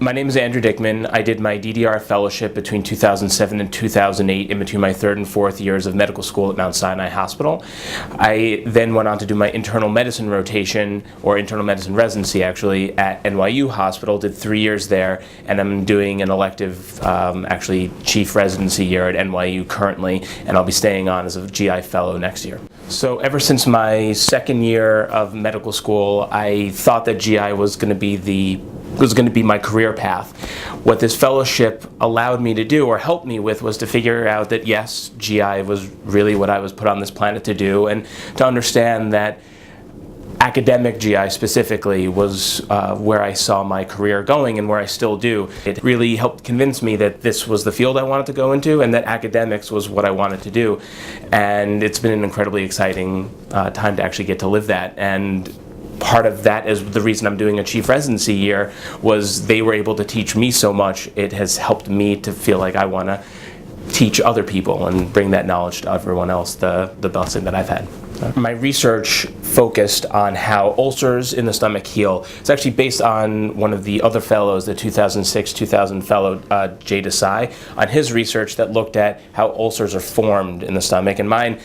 My name is Andrew Dickman. I did my DDRF fellowship between 2007 and 2008 in between my third and fourth years of medical school at Mount Sinai Hospital. I then went on to do my internal medicine rotation, or internal medicine residency actually, at NYU Hospital, did 3 years there, and I'm doing an elective, actually chief residency year at NYU currently, and I'll be staying on as a GI fellow next year. So ever since my second year of medical school, I thought that GI was going to be my career path. What this fellowship allowed me to do, or helped me with, was to figure out that yes, GI was really what I was put on this planet to do, and to understand that academic GI specifically was where I saw my career going and where I still do. It really helped convince me that this was the field I wanted to go into and that academics was what I wanted to do. And it's been an incredibly exciting time to actually get to live that. And part of that is the reason I'm doing a chief residency year, was they were able to teach me so much. It has helped me to feel like I want to teach other people and bring that knowledge to everyone else, the blessing that I've had. My research focused on how ulcers in the stomach heal. It's actually based on one of the other fellows, the 2006-2000 fellow, Jay Desai, on his research that looked at how ulcers are formed in the stomach. And mine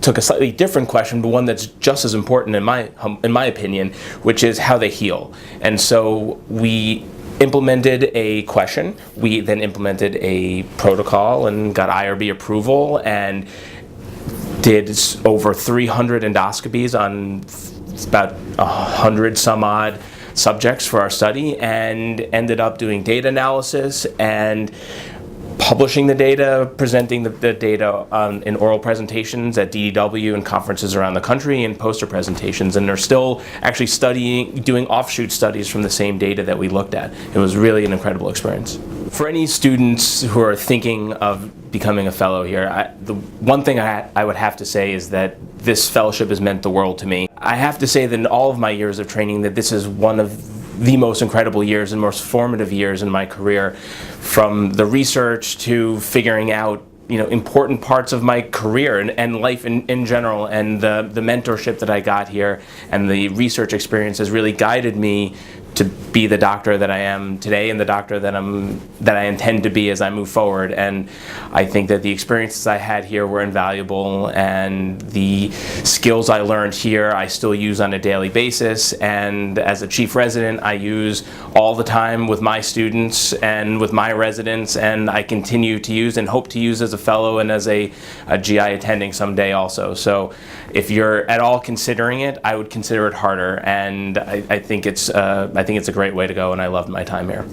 took a slightly different question, but one that's just as important in my opinion, which is how they heal. And so we implemented a question. We then implemented a protocol and got IRB approval and did over 300 endoscopies on about 100 some odd subjects for our study, and ended up doing data analysis and publishing the data, presenting the data in oral presentations at DDW and conferences around the country, and poster presentations, and they're still actually doing offshoot studies from the same data that we looked at. It was really an incredible experience. For any students who are thinking of becoming a fellow here, the one thing I would have to say is that this fellowship has meant the world to me. I have to say that in all of my years of training, that this is one of the most incredible years and most formative years in my career, from the research to figuring out important parts of my career and life in general, and the mentorship that I got here and the research experience has really guided me to be the doctor that I am today, and the doctor that I intend to be as I move forward. And I think that the experiences I had here were invaluable, and the skills I learned here I still use on a daily basis, and as a chief resident I use all the time with my students and with my residents, and I continue to use and hope to use as a fellow and as a GI attending someday also. So if you're at all considering it, I would consider it harder, and I think it's a great way to go, and I loved my time here.